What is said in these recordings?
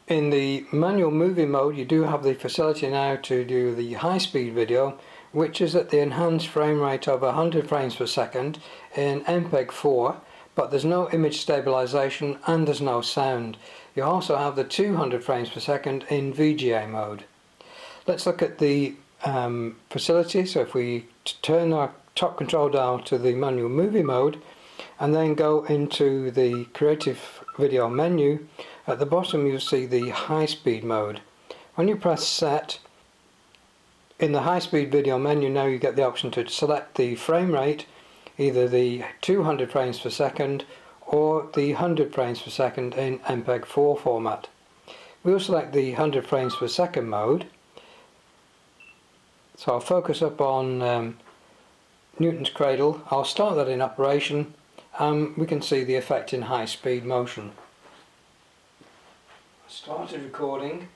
In the manual movie mode, you do have the facility now to do the high-speed video, which is at the enhanced frame rate of 100 frames per second in MPEG-4, but there's no image stabilization and there's no sound. You also have the 200 frames per second in VGA mode. Let's look at the facility. So if we turn our top control dial to the manual movie mode and then go into the creative video menu, at the bottom you'll see the high speed mode. When you press set, in the high speed video menu now you get the option to select the frame rate, either the 200 frames per second or the 100 frames per second in MPEG-4 format. We'll select the 100 frames per second mode. So I'll focus up on Newton's cradle. I'll start that in operation and we can see the effect in high speed motion. Started recording.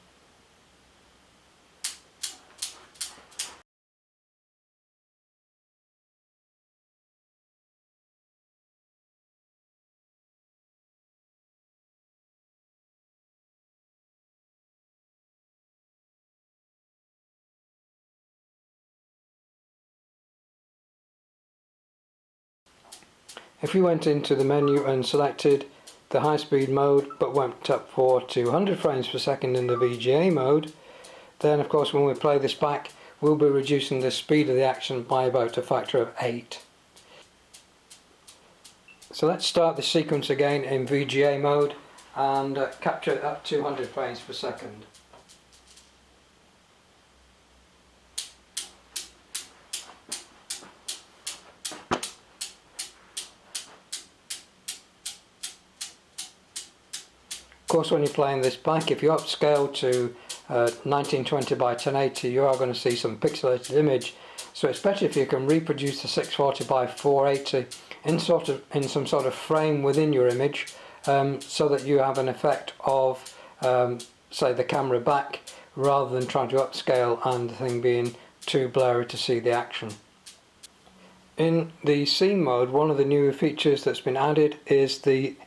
If we went into the menu and selected the high speed mode but went up for 200 frames per second in the VGA mode, then of course when we play this back we'll be reducing the speed of the action by about a factor of 8. So let's start the sequence again in VGA mode and capture it at 200 frames per second. Of course, when you're playing this back, if you upscale to 1920 by 1080, you are going to see some pixelated image. So it's better if you can reproduce the 640 by 480 in some sort of frame within your image, so that you have an effect of, say, the camera back, rather than trying to upscale and the thing being too blurry to see the action. In the scene mode, one of the new features that's been added is the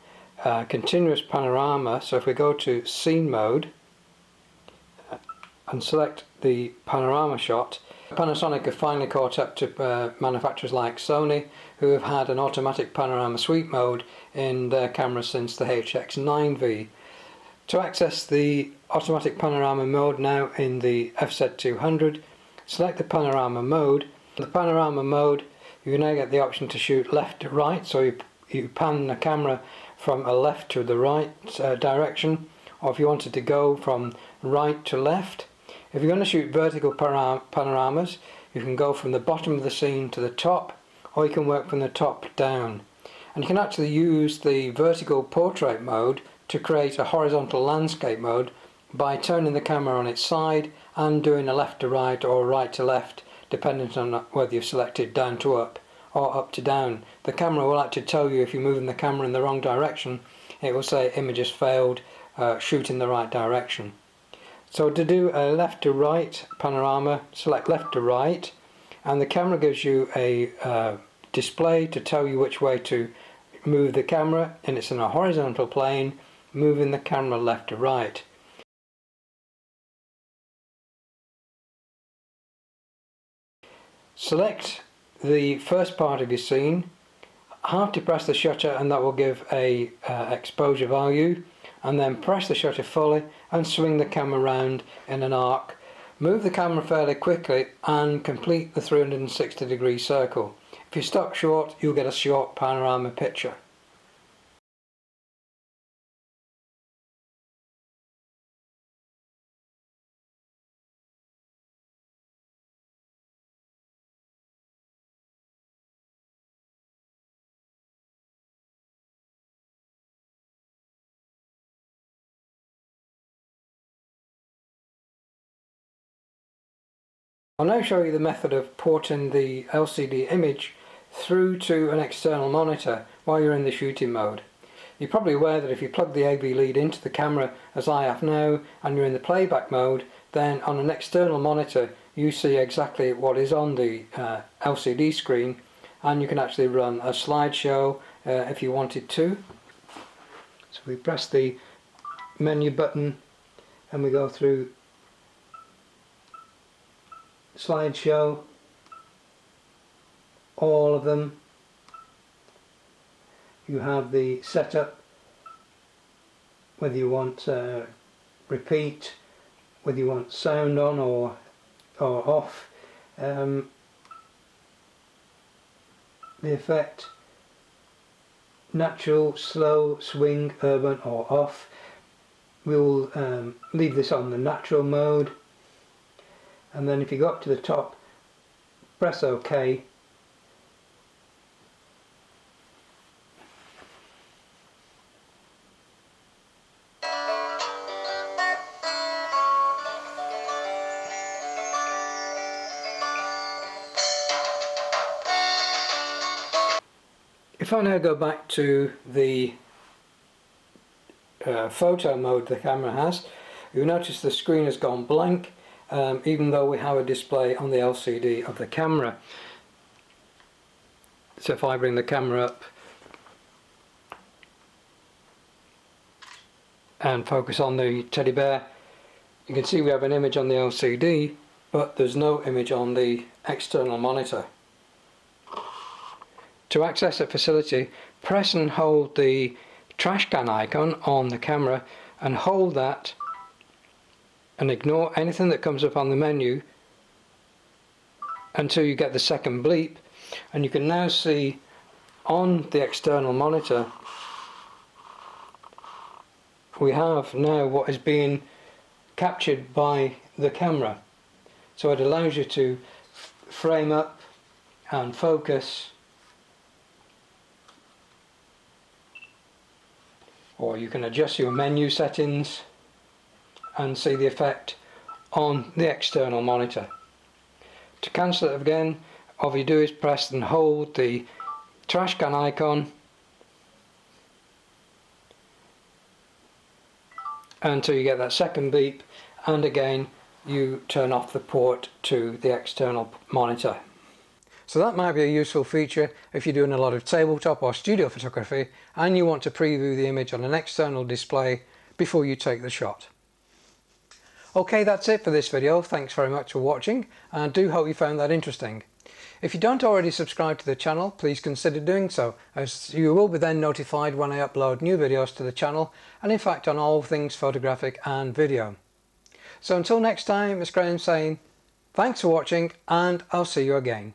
continuous panorama. So if we go to scene mode and select the panorama shot, Panasonic have finally caught up to manufacturers like Sony, who have had an automatic panorama sweep mode in their cameras since the HX9V. To access the automatic panorama mode now in the FZ200, select the panorama mode. In the panorama mode you now get the option to shoot left to right, so you pan the camera from a left to the right direction, or if you wanted to go from right to left. If you're going to shoot vertical panoramas, you can go from the bottom of the scene to the top, or you can work from the top down. And you can actually use the vertical portrait mode to create a horizontal landscape mode by turning the camera on its side and doing a left to right or right to left, depending on whether you've selected down to up or up to down. The camera will actually tell you if you're moving the camera in the wrong direction. It will say image has failed, shoot in the right direction. So to do a left to right panorama, select left to right, and the camera gives you a display to tell you which way to move the camera, and it's in a horizontal plane, moving the camera left to right. Select the first part of your scene, half depress the shutter and that will give a exposure value, and then press the shutter fully and swing the camera round in an arc. Move the camera fairly quickly and complete the 360-degree circle. If you stop short, you'll get a short panorama picture. I'll now show you the method of porting the LCD image through to an external monitor while you're in the shooting mode. You're probably aware that if you plug the AV lead into the camera, as I have now, and you're in the playback mode, then on an external monitor you see exactly what is on the LCD screen, and you can actually run a slideshow if you wanted to. So we press the menu button and we go through slideshow, all of them. You have the setup, whether you want repeat, whether you want sound on or off, the effect, natural, slow, swing, urban or off. We'll leave this on the natural mode, and then if you go up to the top, press OK. If I now go back to the photo mode the camera has, you'll notice the screen has gone blank, even though we have a display on the LCD of the camera. So if I bring the camera up and focus on the teddy bear, you can see we have an image on the LCD, but there's no image on the external monitor. To access a facility, press and hold the trash can icon on the camera and hold that and ignore anything that comes up on the menu until you get the second bleep, and you can now see on the external monitor we have now what is being captured by the camera. So it allows you to frame up and focus, or you can adjust your menu settings and see the effect on the external monitor. To cancel it again, all you do is press and hold the trash can icon until you get that second beep, and again you turn off the port to the external monitor. So that might be a useful feature if you're doing a lot of tabletop or studio photography and you want to preview the image on an external display before you take the shot. Okay, that's it for this video. Thanks very much for watching, and I do hope you found that interesting. If you don't already subscribe to the channel, please consider doing so, as you will be then notified when I upload new videos to the channel, and in fact on all things photographic and video. So until next time, it's Graham saying thanks for watching, and I'll see you again.